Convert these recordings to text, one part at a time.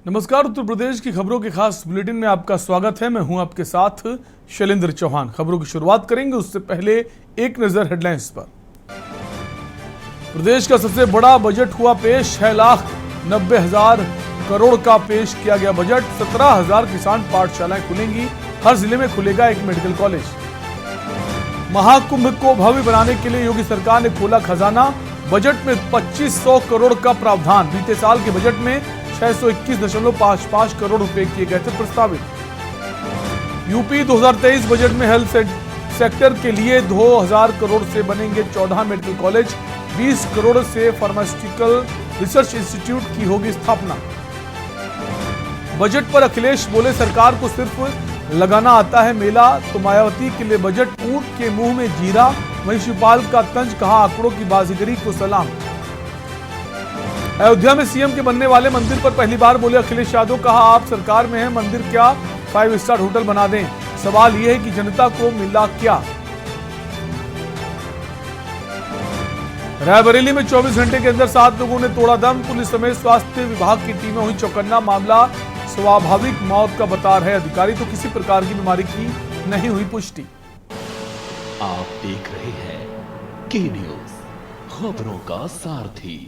नमस्कार। उत्तर प्रदेश की खबरों के खास बुलेटिन में आपका स्वागत है। मैं हूं आपके साथ शैलेंद्र चौहान। खबरों की शुरुआत करेंगे उससे पहले एक नजर हेडलाइंस पर। प्रदेश का सबसे बड़ा बजट हुआ पेश। 6,90,000 करोड़ का पेश किया गया बजट। 17,000 किसान पाठशालाएं खुलेंगी। हर जिले में खुलेगा एक मेडिकल कॉलेज। महाकुंभ को भव्य बनाने के लिए योगी सरकार ने खोला खजाना। बजट में 2500 करोड़ का प्रावधान। बीते साल के बजट में 621.55 करोड़ रुपए किए गए थे प्रस्तावित। यूपी 2023 बजट में हेल्थ सेक्टर के लिए 2000 करोड़ से बनेंगे 14 मेडिकल कॉलेज। 20 करोड़ से फार्मास्यूटिकल रिसर्च इंस्टीट्यूट की होगी स्थापना। बजट पर अखिलेश बोले, सरकार को सिर्फ लगाना आता है मेला, तो मायावती के लिए बजट ऊंट के मुंह में जीरा। वहीं शिवपाल का तंज, कहा आंकड़ों की बाजीगरी को सलाम। अयोध्या में सीएम के बनने वाले मंदिर पर पहली बार बोले अखिलेश यादव, कहा आप सरकार में हैं, मंदिर क्या 5 स्टार होटल बना दें। सवाल यह है कि जनता को मिला क्या। रायबरेली में 24 घंटे के अंदर 7 लोगों ने तोड़ा दम। पुलिस समेत स्वास्थ्य विभाग की टीमें हुई चौकन्ना। मामला स्वाभाविक मौत का बता रहे अधिकारी, तो किसी प्रकार की बीमारी की नहीं हुई पुष्टि। आप देख रहे हैं के न्यूज, खबरों का सारथी।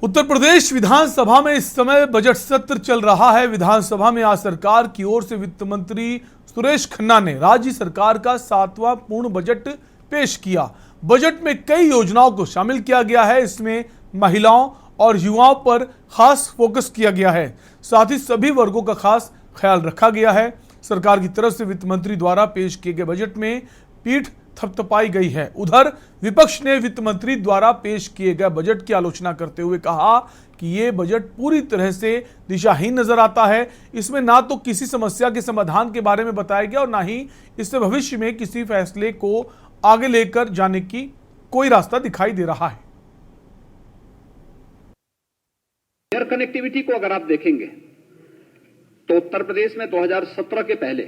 उत्तर प्रदेश विधानसभा में इस समय बजट सत्र चल रहा है। विधानसभा में आज सरकार की ओर से वित्त मंत्री सुरेश खन्ना ने राज्य सरकार का 7वां पूर्ण बजट पेश किया। बजट में कई योजनाओं को शामिल किया गया है। इसमें महिलाओं और युवाओं पर खास फोकस किया गया है। साथ ही सभी वर्गों का खास ख्याल रखा गया है। सरकार की तरफ से वित्त मंत्री द्वारा पेश किए गए बजट में पीठ थपथपाई गई है। उधर विपक्ष ने वित्त मंत्री द्वारा पेश किए गए बजट की आलोचना करते हुए कहा कि यह बजट पूरी तरह से दिशाहीन नजर आता है। इसमें ना तो किसी समस्या के समाधान के बारे में बताया गया और ना ही इससे भविष्य में किसी फैसले को आगे लेकर जाने की कोई रास्ता दिखाई दे रहा है। एयर कनेक्टिविटी को अगर आप देखेंगे तो उत्तर प्रदेश में 2017 के पहले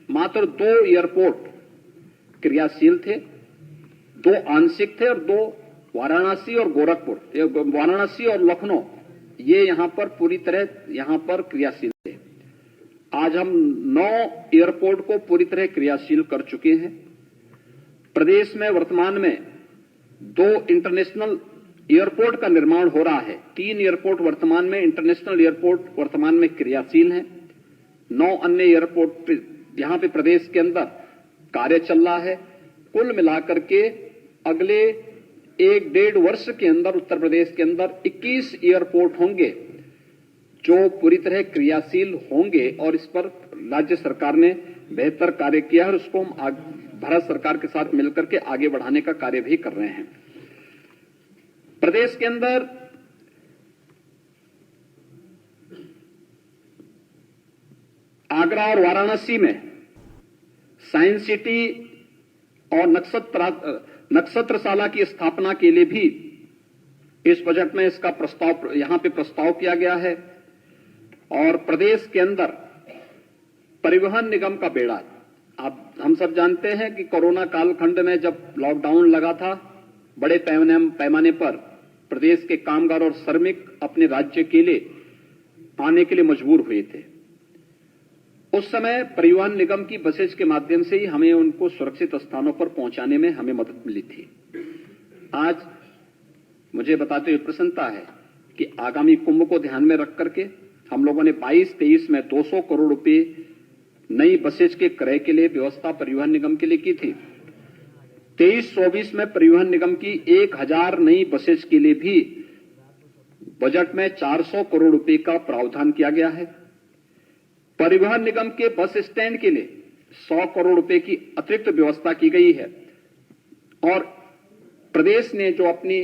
मात्र 2 एयरपोर्ट क्रियाशील थे, 2 आंशिक थे और 2 वाराणसी और गोरखपुर, वाराणसी और लखनऊ, ये यहां पर पूरी तरह यहां पर क्रियाशील थे। आज हम 9 एयरपोर्ट को पूरी तरह क्रियाशील कर चुके हैं। प्रदेश में वर्तमान में 2 इंटरनेशनल एयरपोर्ट का निर्माण हो रहा है। 3 एयरपोर्ट वर्तमान में, इंटरनेशनल एयरपोर्ट वर्तमान में क्रियाशील हैं। 9 अन्य एयरपोर्ट यहां पे प्रदेश के अंदर कार्य चल रहा है। कुल मिलाकर के अगले 1-1.5 वर्ष के अंदर उत्तर प्रदेश के अंदर 21 एयरपोर्ट होंगे जो पूरी तरह क्रियाशील होंगे और इस पर राज्य सरकार ने बेहतर कार्य किया है और उसको हम भारत सरकार के साथ मिलकर के आगे बढ़ाने का कार्य भी कर रहे हैं। प्रदेश के अंदर आगरा और वाराणसी में साइंस सिटी और नक्षत्रशाला की स्थापना के लिए भी इस बजट में इसका प्रस्ताव यहां पे प्रस्ताव किया गया है। और प्रदेश के अंदर परिवहन निगम का बेड़ा, आप हम सब जानते हैं कि कोरोना कालखंड में जब लॉकडाउन लगा था, बड़े पैमाने पर प्रदेश के कामगार और श्रमिक अपने राज्य के लिए आने के लिए मजबूर हुए थे। उस समय परिवहन निगम की बसेज के माध्यम से ही हमें उनको सुरक्षित स्थानों पर पहुंचाने में हमें मदद मिली थी। आज मुझे बताते हुए प्रसन्नता है कि आगामी कुंभ को ध्यान में रख करके हम लोगों ने 22-23 में 200 करोड़ रुपए नई बसेज के क्रय के लिए व्यवस्था परिवहन निगम के लिए की थी। 23-24 में परिवहन निगम की 1000 नई बसेज के लिए भी बजट में 400 करोड़ रुपए का प्रावधान किया गया है। परिवहन निगम के बस स्टैंड के लिए 100 करोड़ रुपए की अतिरिक्त व्यवस्था की गई है। और प्रदेश ने जो अपनी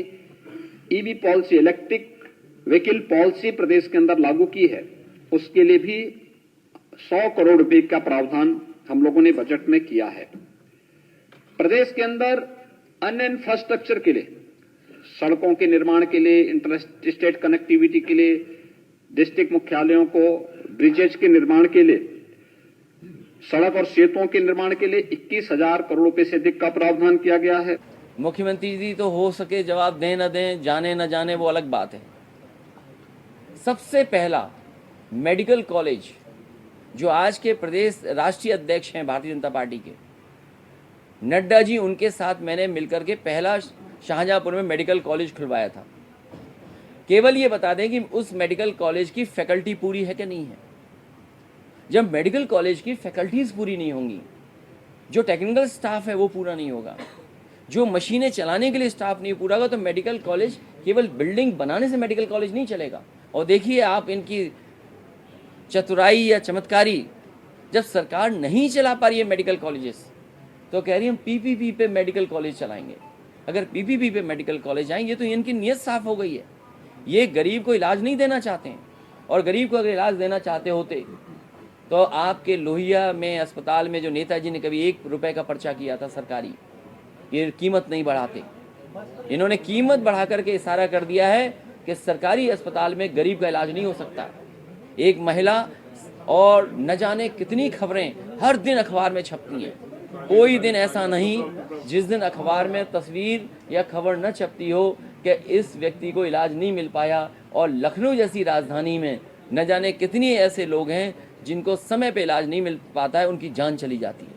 EV policy, electric vehicle policy प्रदेश के अंदर लागू की है, उसके लिए भी 100 करोड़ रुपए का प्रावधान हम लोगों ने बजट में किया है। प्रदेश के अंदर अन्य इंफ्रास्ट्रक्चर के लिए, सड़कों के निर्माण के लिए, इंटर स्टेट कनेक्टिविटी के लिए, डिस्ट्रिक्ट मुख्यालयों को ब्रिजेज के निर्माण के लिए, सड़क और सेतुओं के निर्माण के लिए 21,000 करोड़ रुपए से अधिक का प्रावधान किया गया है। मुख्यमंत्री जी तो हो सके जवाब दें न दें, जाने न जाने वो अलग बात है। सबसे पहला मेडिकल कॉलेज जो आज के प्रदेश राष्ट्रीय अध्यक्ष हैं भारतीय जनता पार्टी के, नड्डा जी, उनके साथ मैंने मिलकर के पहला शाहजहांपुर में मेडिकल कॉलेज खुलवाया था। केवल ये बता दें कि उस मेडिकल कॉलेज की फैकल्टी पूरी है कि नहीं है। जब मेडिकल कॉलेज की फैकल्टीज़ पूरी नहीं होंगी, जो टेक्निकल स्टाफ है वो पूरा नहीं होगा, जो मशीनें चलाने के लिए स्टाफ नहीं पूरा होगा, तो मेडिकल कॉलेज केवल बिल्डिंग बनाने से मेडिकल कॉलेज नहीं चलेगा। और देखिए आप इनकी चतुराई या चमत्कारी, जब सरकार नहीं चला पा रही है मेडिकल कॉलेजेस, तो कह रही है हम पीपीपी पे मेडिकल कॉलेज चलाएंगे। अगर पीपीपी पे मेडिकल कॉलेज आएंगे तो इनकी नीयत साफ हो गई है, ये गरीब को इलाज नहीं देना चाहते हैं। और गरीब को अगर इलाज देना चाहते होते तो आपके लोहिया में अस्पताल में जो नेताजी ने कभी 1 रुपए का पर्चा किया था सरकारी, ये कीमत नहीं बढ़ाते। इन्होंने कीमत बढ़ा करके इशारा कर दिया है कि सरकारी अस्पताल में गरीब का इलाज नहीं हो सकता। एक महिला और न जाने कितनी खबरें हर दिन अखबार में छपती हैं, कोई दिन ऐसा नहीं जिस दिन अखबार में तस्वीर या खबर न छपती हो कि इस व्यक्ति को इलाज नहीं मिल पाया। और लखनऊ जैसी राजधानी में न जाने कितनी ऐसे लोग हैं जिनको समय पे इलाज नहीं मिल पाता है, उनकी जान चली जाती है।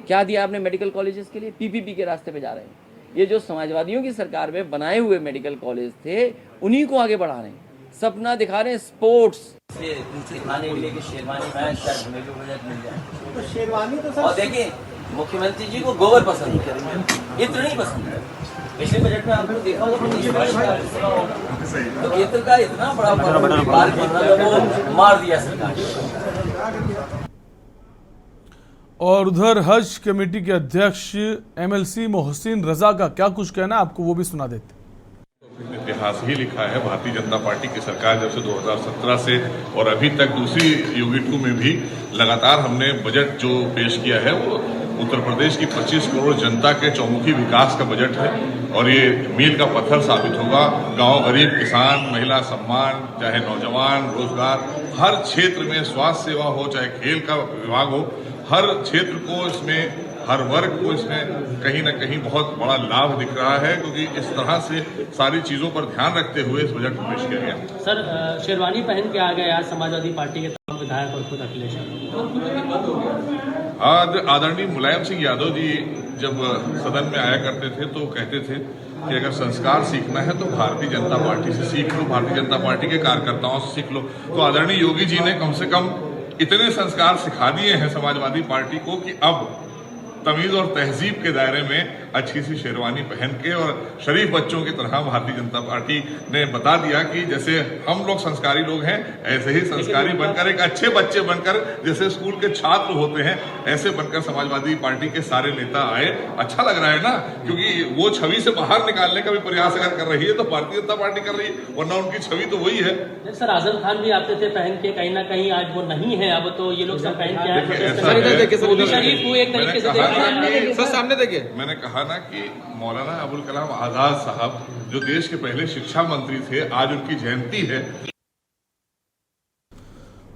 क्या दिया आपने मेडिकल कॉलेजेस के लिए? पीपीपी के रास्ते पे जा रहे हैं। ये जो समाजवादियों की सरकार में बनाए हुए मेडिकल कॉलेज थे, उन्हीं को आगे बढ़ा रहे हैं, सपना दिखा रहे हैं स्पोर्ट्स दिखाने के लिए कि शेरवानी पहन कर हमें भी बजट मिल जाए। तो शेरवानी तो और देखिए मुख्यमंत्री जी को गोबर पसंद है, इत्र नहीं पसंद है। पिछले बजट में आपने देखा होगा तो इत्र का इतना बड़ा वो मार दिया सरकार। और उधर हज कमेटी के अध्यक्ष एमएलसी मोहसिन रजा का क्या कुछ कहना है, आपको वो भी सुना देते। इतिहास ही लिखा है भारतीय जनता पार्टी की सरकार जब से 2017 से और अभी तक दूसरी योगी 2 में भी लगातार हमने बजट जो पेश किया है वो उत्तर प्रदेश की 25 करोड़ जनता के चौमुखी विकास का बजट है। और ये मील का पत्थर साबित होगा। गांव गरीब, किसान, महिला सम्मान, चाहे नौजवान, रोजगार, हर क्षेत्र में स्वास्थ्य सेवा हो, चाहे खेल का विभाग हो, हर क्षेत्र को इसमें, हर वर्ग को इसमें कहीं न कहीं बहुत बड़ा लाभ दिख रहा है, क्योंकि इस तरह से सारी चीजों पर ध्यान रखते हुए इस बजट को पेश किया गया। सर, शेरवानी पहन के आ गए आज समाजवादी पार्टी के तमाम विधायक और खुद अखिलेश। आज आदरणीय मुलायम सिंह यादव जी जब सदन में आया करते थे तो कहते थे कि अगर संस्कार सीखना है तो भारतीय जनता पार्टी से सीख लो, भारतीय जनता पार्टी के कार्यकर्ताओं से सीख लो। तो आदरणीय योगी जी ने कम से कम इतने संस्कार सिखा दिए हैं समाजवादी पार्टी को कि अब तमीज और तहजीब के दायरे में अच्छी सी शेरवानी पहन के और शरीफ बच्चों की तरह भारतीय जनता पार्टी ने बता दिया कि जैसे हम लोग संस्कारी लोग हैं, ऐसे ही संस्कारी बनकर, एक अच्छे बच्चे बनकर, जैसे स्कूल के छात्र होते हैं, ऐसे बनकर समाजवादी पार्टी के सारे नेता आए। अच्छा लग रहा है ना, क्योंकि वो छवि से बाहर निकालने का भी प्रयास अगर कर रही है तो भारतीय जनता पार्टी कर रही है, वरना उनकी छवि तो वही है। सर, आजम खान भी आते थे पहन के, कहीं ना कहीं आज वो नहीं है, अब तो ये लोग सब पहन के सामने देखिए। मैंने कहा ना कि मौलाना अबुल कलाम आजाद साहब जो देश के पहले शिक्षा मंत्री थे, आज उनकी जयंती है।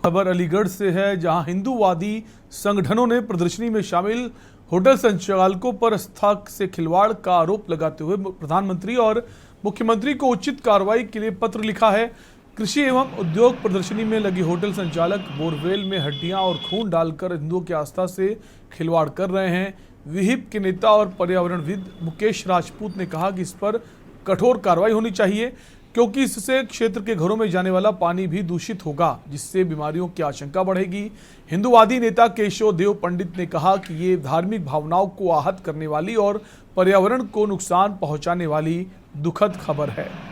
खबर अलीगढ़ से है, जहां हिंदूवादी संगठनों ने प्रदर्शनी में शामिल होटल संचालकों पर आस्था से खिलवाड़ का आरोप लगाते हुए प्रधानमंत्री और मुख्यमंत्री को उचित कार्रवाई के लिए पत्र लिखा है। कृषि एवं उद्योग प्रदर्शनी में लगी होटल संचालक बोरवेल में हड्डियां और खून डालकर हिंदुओं की आस्था से खिलवाड़ कर रहे हैं। विहिप के नेता और पर्यावरणविद मुकेश राजपूत ने कहा कि इस पर कठोर कार्रवाई होनी चाहिए, क्योंकि इससे क्षेत्र के घरों में जाने वाला पानी भी दूषित होगा, जिससे बीमारियों की आशंका बढ़ेगी। हिंदूवादी नेता केशव देव पंडित ने कहा कि ये धार्मिक भावनाओं को आहत करने वाली और पर्यावरण को नुकसान पहुंचाने वाली दुखद खबर है।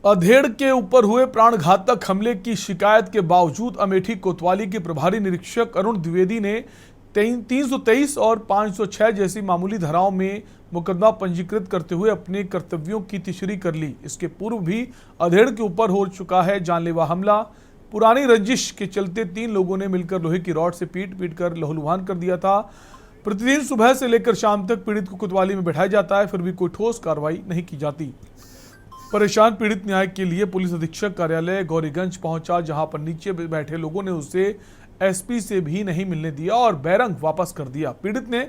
अधेड़ के ऊपर हुए प्राणघातक हमले की शिकायत के बावजूद अमेठी कोतवाली के प्रभारी निरीक्षक अरुण द्विवेदी ने 323 और 506 जैसी मामूली धाराओं में मुकदमा पंजीकृत करते हुए अपने कर्तव्यों की तीसरी कर ली। इसके पूर्व भी अधेड़ के ऊपर हो चुका है जानलेवा हमला। पुरानी रंजिश के चलते 3 लोगों ने मिलकर लोहे की रॉड से पीट कर लहूलुहान कर दिया था। प्रतिदिन सुबह से लेकर शाम तक पीड़ित को कोतवाली में बैठाया जाता है, फिर भी कोई ठोस कार्रवाई नहीं की जाती। परेशान पीड़ित न्याय के लिए पुलिस अधीक्षक कार्यालय गौरीगंज पहुंचा, जहां पर नीचे बैठे लोगों ने उसे एसपी से भी नहीं मिलने दिया और बैरंग वापस कर दिया। पीड़ित ने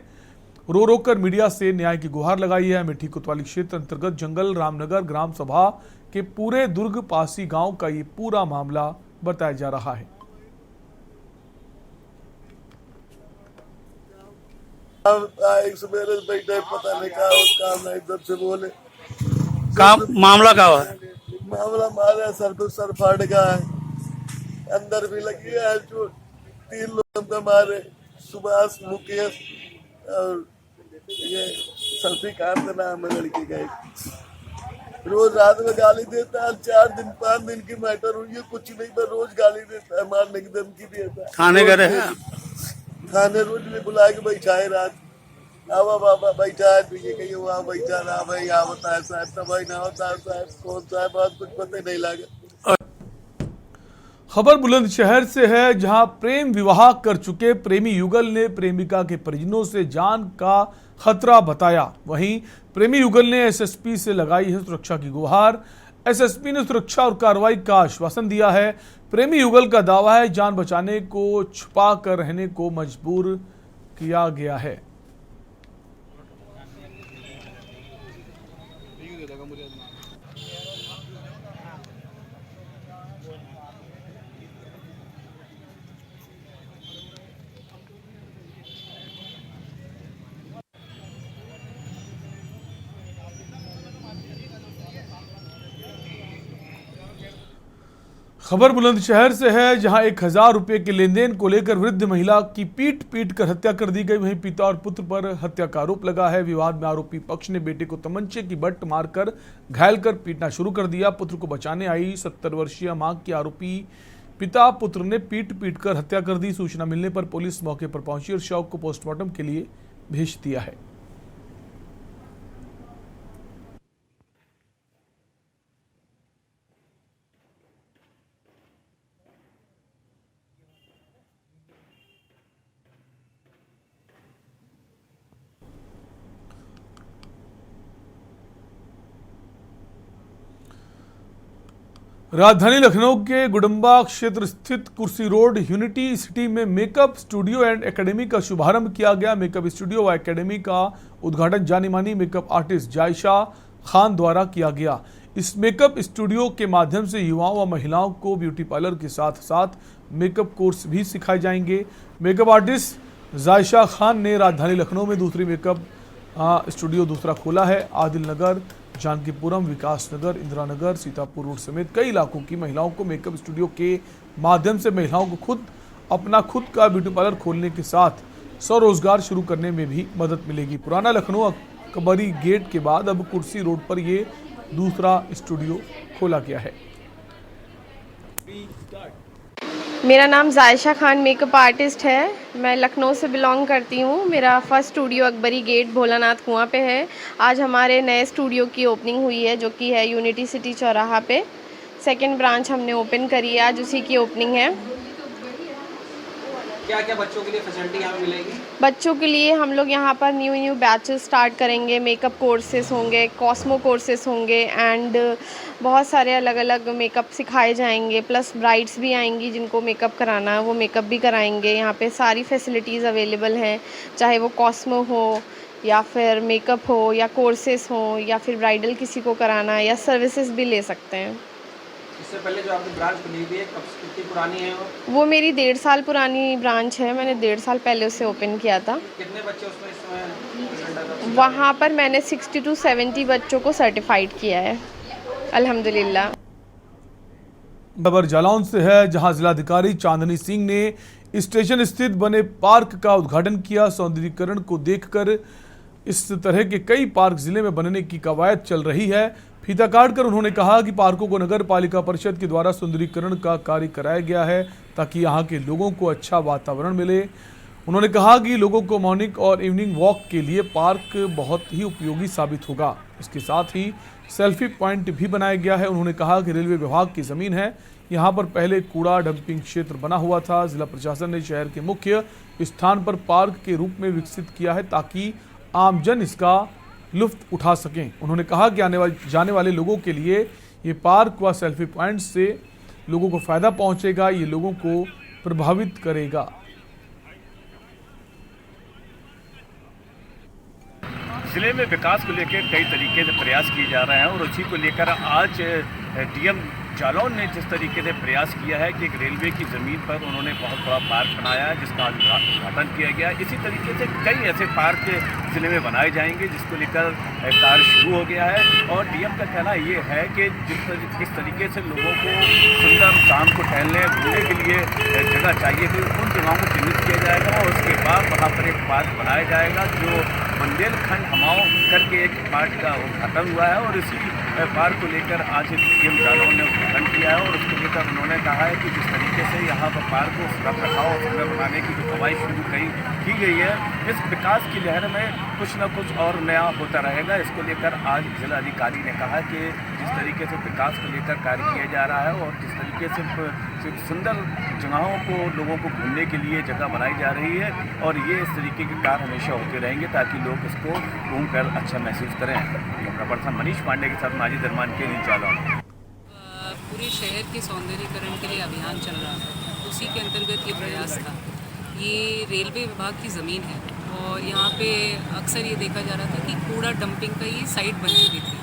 रो कर मीडिया से न्याय की गुहार लगाई है। अमेठी कोतवाली क्षेत्र अंतर्गत जंगल रामनगर ग्राम सभा के पूरे दुर्ग पासी गांव का ये पूरा मामला बताया जा रहा है। एक सवेरे बैठे पता नहीं क्या काम नहीं, इधर से बोले काम मामला क्या हुआ? मामला मारे सर को सर फाड़ गया है, अंदर भी लगी है जो 3 लोग का मारे, सुभाष मुकेश और ये शफीकांत नाम है लड़की का। रोज रात में गाली देता है, 4 दिन 5 दिन की मैटर हुई है, कुछ नहीं पर रोज गाली देता है, मारने की धमकी देता है। थाने गए हैं? थाने रोज भी बुला के बैठा है, रात आवा बाबा बैठा है, ये कहीं वहाँ बैठा ना भाई यहाँ होता है साहब, तबाही ना होता है साहब, कौन सा है बात कुछ पता नहीं लगे। खबर बुलंदशहर से है, जहां प्रेम विवाह कर चुके प्रेमी युगल ने प्रेमिका के परिजनों से जान का खतरा बताया। वहीं प्रेमी युगल ने एसएसपी से लगाई है सुरक्षा की गुहार। एसएसपी ने सुरक्षा और कार्रवाई का आश्वासन दिया है। प्रेमी युगल का दावा है जान बचाने को छुपा कर रहने को मजबूर किया गया है। खबर बुलंदशहर से है, जहां 1000 रुपए के लेन देन को लेकर वृद्ध महिला की पीट कर हत्या कर दी गई। वहीं पिता और पुत्र पर हत्या का आरोप लगा है। विवाद में आरोपी पक्ष ने बेटे को तमंचे की बट मारकर घायल कर पीटना शुरू कर दिया। पुत्र को बचाने आई 70 वर्षीय मां की आरोपी पिता पुत्र ने पीट कर हत्या कर दी। सूचना मिलने पर पुलिस मौके पर पहुंची और शव को पोस्टमार्टम के लिए भेज दिया है। राजधानी लखनऊ के गुडम्बा क्षेत्र स्थित कुर्सी रोड यूनिटी सिटी में मेकअप स्टूडियो एंड एकेडमी का शुभारंभ किया गया। मेकअप स्टूडियो व एकेडमी का उद्घाटन जानी मानी मेकअप आर्टिस्ट जायशा खान द्वारा किया गया। इस मेकअप स्टूडियो के माध्यम से युवाओं व महिलाओं को ब्यूटी पार्लर के साथ साथ मेकअप कोर्स भी सिखाए जाएंगे। मेकअप आर्टिस्ट जायशा खान ने राजधानी लखनऊ में दूसरी मेकअप स्टूडियो दूसरा खोला है। आदिल नगर, जानकीपुरम, विकास नगर, इंदिरा नगर, सीतापुर रोड समेत कई इलाकों की महिलाओं को मेकअप स्टूडियो के माध्यम से महिलाओं को अपना खुद का ब्यूटी पार्लर खोलने के साथ स्वरोजगार शुरू करने में भी मदद मिलेगी। पुराना लखनऊ अकबरी गेट के बाद अब कुर्सी रोड पर ये दूसरा स्टूडियो खोला गया है। मेरा नाम जायशा खान मेकअप आर्टिस्ट है। मैं लखनऊ से बिलोंग करती हूँ। मेरा first studio Akbari Gate Bholanath कुआं पे है। आज हमारे नए स्टूडियो की ओपनिंग हुई है, जो कि है यूनिटी सिटी चौराहा पे। सेकंड ब्रांच हमने ओपन करी है, आज उसी की ओपनिंग है। क्या क्या बच्चों के लिए फैसिलिटी यहाँ मिलेगी? बच्चों के लिए हम लोग यहाँ पर न्यू बैचेस स्टार्ट करेंगे। मेकअप कोर्सेस होंगे, कॉस्मो कोर्सेस होंगे एंड बहुत सारे अलग अलग मेकअप सिखाए जाएंगे। प्लस ब्राइड्स भी आएंगी जिनको मेकअप कराना है, वो मेकअप भी कराएंगे। यहाँ पे सारी फैसिलिटीज़ अवेलेबल हैं, चाहे वो कॉस्मो हो या फिर मेकअप हो या कोर्सेस हो या फिर ब्राइडल किसी को कराना है या सर्विसेज भी ले सकते हैं। इससे पहले जो आपने ब्रांच खुली हुई है, कब कितनी पुरानी है वो मेरी 1.5 साल पुरानी ब्रांच है। मैंने 1.5 साल पहले उसे ओपन किया था। कितने बच्चे उसमें इस समय? वहाँ पर मैंने 60 to 70 बच्चों को सर्टिफाइड किया है, अल्हम्दुलिल्लाह। खबर जालौन से है, जहां जिलाधिकारी चांदनी सिंह ने स्टेशन स्थित बने पार्क का उद्घाटन किया। सौंदर्यीकरण को देखकर इस तरह के कई पार्क जिले में बनने की कवायद चल रही है। फीता काटकर उन्होंने कहा कि पार्कों को नगर पालिका परिषद के द्वारा सुंदरीकरण का कार्य कराया गया है ताकि यहाँ के लोगों को अच्छा वातावरण मिले। उन्होंने कहा कि लोगों को मॉर्निंग और इवनिंग वॉक के लिए पार्क बहुत ही उपयोगी साबित होगा। इसके साथ ही सेल्फी पॉइंट भी बनाया गया है। उन्होंने कहा कि रेलवे विभाग की ज़मीन है, यहाँ पर पहले कूड़ा डंपिंग क्षेत्र बना हुआ था। जिला प्रशासन ने शहर के मुख्य स्थान पर पार्क के रूप में विकसित किया है ताकि आमजन इसका लुत्फ उठा सकें। उन्होंने कहा कि जाने वाले लोगों के लिए ये पार्क व सेल्फी पॉइंट से लोगों को फ़ायदा पहुंचेगा। ये लोगों को प्रभावित करेगा। जिले में विकास को लेकर कई तरीके से प्रयास किए जा रहे हैं और उसी को लेकर आज डीएम जालौन ने जिस तरीके से प्रयास किया है कि एक रेलवे की ज़मीन पर उन्होंने बहुत बड़ा पार्क बनाया है जिसका आज उद्घाटन किया गया। इसी तरीके से कई ऐसे पार्क जिले में बनाए जाएंगे जिसको लेकर कार्य शुरू हो गया है। और डीएम का कहना ये है कि किस तरीके से लोगों को सुंदर शाम को टहलने घूमने के लिए जगह चाहिए तो उन जगहों को चिन्हित किया जाएगा और उसके बाद वहाँ पर एक पार्क बनाया जाएगा जो बुंदेलखंड हमाओं करके एक पार्क का उद्घाटन हुआ है। और इसी पार्क को लेकर आज डीएम जालौन ने उद्घाटन किया है और उसको लेकर उन्होंने कहा है कि जिस तरीके से यहाँ पर पार्क को रख रखाव और सुंदर बनाने की जो कवायद शुरू की गई है, इस विकास की लहर में कुछ न कुछ और नया होता रहेगा। इसको लेकर आज जिला अधिकारी ने कहा कि जिस तरीके से विकास को लेकर कार्य किया जा रहा है और जिस तरीके से सुंदर जगहों को लोगों को घूमने के लिए जगह बनाई जा रही है और ये इस तरीके के कार्य हमेशा होते रहेंगे ताकि लोग इसको घूमकर अच्छा महसूस करें। अपना पर्सन मनीष पांडे के साथ माजिद रहमान के लिए जालौन। पूरे शहर के सौंदर्यीकरण के लिए अभियान चल रहा था, उसी के अंतर्गत ये प्रयास था। ये रेलवे विभाग की ज़मीन है और यहाँ पे अक्सर ये देखा जा रहा था कि कूड़ा डंपिंग का ये साइट बन चुकी थी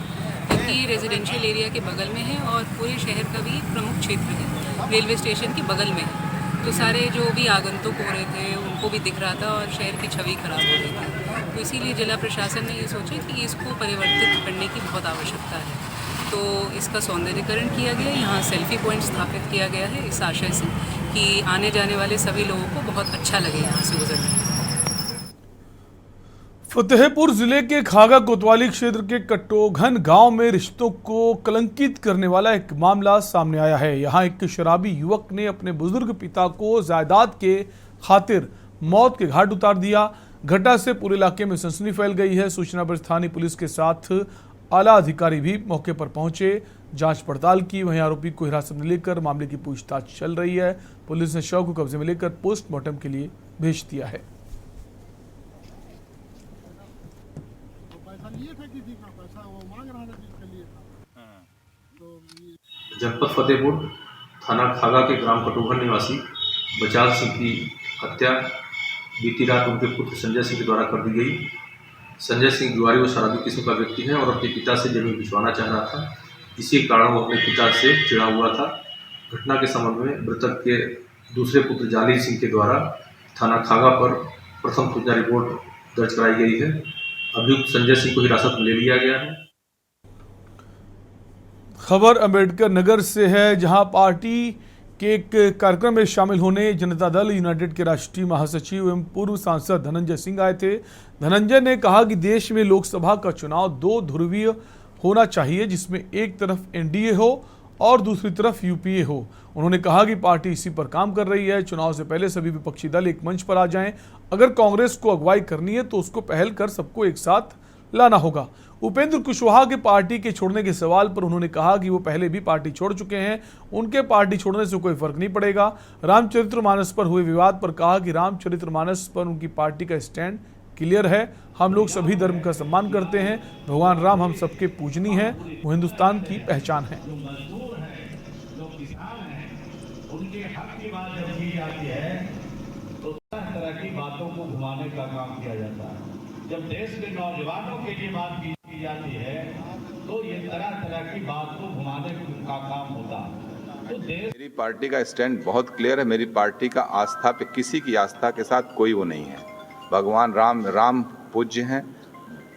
क्योंकि ये रेजिडेंशियल एरिया के बगल में है और पूरे शहर का भी एक प्रमुख क्षेत्र है, रेलवे स्टेशन के बगल में है। तो सारे जो भी आगंतुक हो रहे थे उनको भी दिख रहा था और शहर की छवि खराब हो रही थी। तो इसीलिए जिला प्रशासन ने ये सोचा कि इसको परिवर्तित करने की बहुत आवश्यकता है। तो इसका सौंदर्यीकरण किया गया, यहाँ सेल्फी पॉइंट स्थापित किया गया है इस आशय से कि आने जाने वाले सभी लोगों को बहुत अच्छा लगे यहाँ से गुजरने। फतेहपुर जिले के खागा कोतवाली क्षेत्र के कटोघन गांव में रिश्तों को कलंकित करने वाला एक मामला सामने आया है। यहां एक शराबी युवक ने अपने बुजुर्ग पिता को जायदाद के खातिर मौत के घाट उतार दिया। घटना से पूरे इलाके में सनसनी फैल गई है। सूचना पर स्थानीय पुलिस के साथ आला अधिकारी भी मौके पर पहुंचे, जांच पड़ताल की। वहीं आरोपी को हिरासत में लेकर मामले की पूछताछ चल रही है। पुलिस ने शव को कब्जे में लेकर पोस्टमार्टम के लिए भेज दिया है। जनपद फतेहपुर थाना खागा के ग्राम कटोघन निवासी बचाल सिंह की हत्या बीती रात उनके पुत्र संजय सिंह के द्वारा कर दी गई। संजय सिंह जुआरी व शराबी किस्म का व्यक्ति है और अपने पिता से जमीन बिछवाना चाह रहा था। इसी कारण वो अपने पिता से चिढ़ा हुआ था। घटना के संबंध में मृतक के दूसरे पुत्र जाली सिंह के द्वारा थाना खागा पर प्रथम सूचना रिपोर्ट दर्ज कराई गई है। अभियुक्त संजय सिंह को हिरासत में ले लिया गया है। खबर अंबेडकर नगर से है, जहां पार्टी के एक कार्यक्रम में शामिल होने जनता दल यूनाइटेड के राष्ट्रीय महासचिव एवं पूर्व सांसद धनंजय सिंह आए थे। धनंजय ने कहा कि देश में लोकसभा का चुनाव दो ध्रुवीय होना चाहिए, जिसमें एक तरफ एनडीए हो और दूसरी तरफ यूपीए हो। उन्होंने कहा कि पार्टी इसी पर काम कर रही है। चुनाव से पहले सभी विपक्षी दल एक मंच पर आ जाएं। अगर कांग्रेस को अगुवाई करनी है तो उसको पहल कर सबको एक साथ लाना होगा। उपेंद्र कुशवाहा के पार्टी के छोड़ने के सवाल पर उन्होंने कहा कि वो पहले भी पार्टी छोड़ चुके हैं, उनके पार्टी छोड़ने से कोई फर्क नहीं पड़ेगा। रामचरितमानस पर हुए विवाद पर कहा कि रामचरितमानस पर उनकी पार्टी का स्टैंड क्लियर है। हम लोग सभी धर्म का सम्मान करते हैं। भगवान राम हम सबके पूजनीय हैं, वो हिंदुस्तान की पहचान है। उनके हक की बात जब की जाती है तो तरह की बातों को घुमाने का काम किया जाता है। जब देश के नौजवानों के लिए बात की जाती है तो ये तरह तरह की बात को घुमाने का काम होता है। तो मेरी पार्टी का स्टैंड बहुत क्लियर है। मेरी पार्टी का आस्था पे किसी की आस्था के साथ कोई वो नहीं है। भगवान राम पूज्य हैं।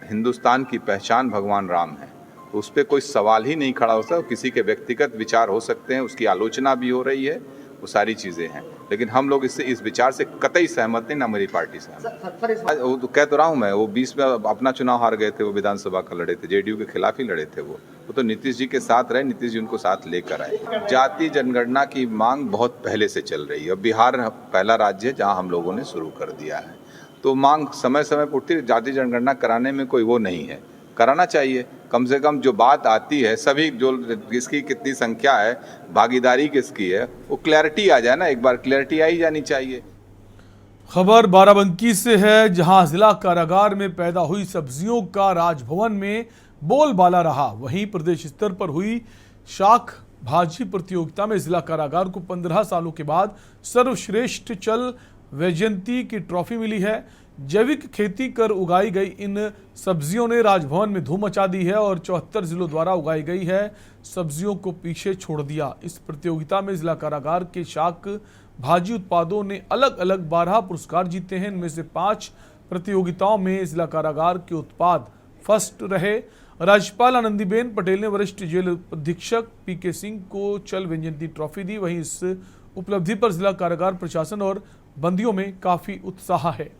हिंदुस्तान की पहचान भगवान राम है, तो उस पर कोई सवाल ही नहीं खड़ा हो सकता। किसी के व्यक्तिगत विचार हो सकते हैं, उसकी आलोचना भी हो रही है, वो सारी चीज़ें हैं, लेकिन हम लोग इस विचार से कतई सहमत नहीं, ना मेरी पार्टी से। वो तो कह तो रहा हूँ मैं, वो 20 में अपना चुनाव हार गए थे, वो विधानसभा का लड़े थे, जेडीयू के खिलाफ ही लड़े थे। वो तो नीतीश जी के साथ रहे, नीतीश जी उनको साथ लेकर आए। जाति जनगणना की मांग बहुत पहले से चल रही है। बिहार पहला राज्य है जहाँ हम लोगों ने शुरू कर दिया है, तो मांग समय समय पर उठती है। जाति जनगणना कराने में कोई वो नहीं है, कराना चाहिए। कम से कम जो बात आती है सभी, जो किसकी कितनी संख्या है, भागीदारी किसकी है, वो क्लैरिटी आ जाए ना। एक बार क्लैरिटी आई जानी चाहिए। खबर बाराबंकी से है, जहां जिला कारागार में पैदा हुई सब्जियों का राजभवन में बोलबाला रहा। वहीं प्रदेश स्तर पर हुई शाख भाजी प्रतियोगिता में जिला कारागार को 15 सालों के बाद सर्वश्रेष्ठ चल वैजयंती की ट्रॉफी मिली है। जैविक खेती कर उगाई गई इन सब्जियों ने राजभवन में धूम मचा दी है और 74 जिलों द्वारा उगाई गई है सब्जियों को पीछे छोड़ दिया। इस प्रतियोगिता में जिला कारागार के शाक भाजी उत्पादों ने अलग अलग 12 पुरस्कार जीते हैं। इनमें से 5 प्रतियोगिताओं में जिला कारागार के उत्पाद फर्स्ट रहे। राज्यपाल आनंदीबेन पटेल ने वरिष्ठ जेल अधीक्षक पीके सिंह को चल वैजयंती ट्रॉफी दी। वहीं इस उपलब्धि पर जिला कारागार प्रशासन और बंदियों में काफी उत्साह है।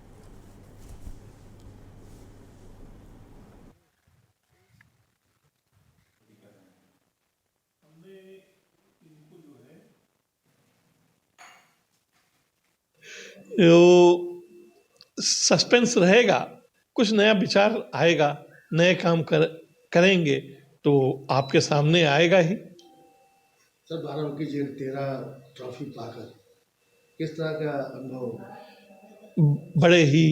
सस्पेंस रहेगा, कुछ नया विचार आएगा, नए काम करेंगे तो आपके सामने आएगा ही। सर, बाराबंकी जेल 13 ट्रॉफी पाकर किस तरह का अनुभव? बड़े ही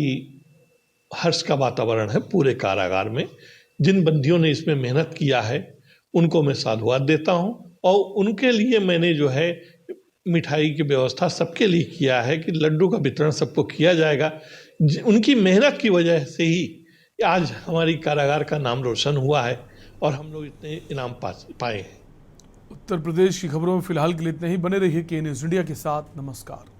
हर्ष का वातावरण है पूरे कारागार में। जिन बंदियों ने इसमें मेहनत किया है उनको मैं साधुवाद देता हूं और उनके लिए मैंने जो है मिठाई की व्यवस्था सबके लिए किया है कि लड्डू का वितरण सबको किया जाएगा। उनकी मेहनत की वजह से ही आज हमारी कारागार का नाम रोशन हुआ है और हम लोग इतने इनाम पाए हैं। उत्तर प्रदेश की खबरों में फिलहाल के लिए इतना ही। बने रहिए के न्यूज़ इंडिया के साथ। नमस्कार।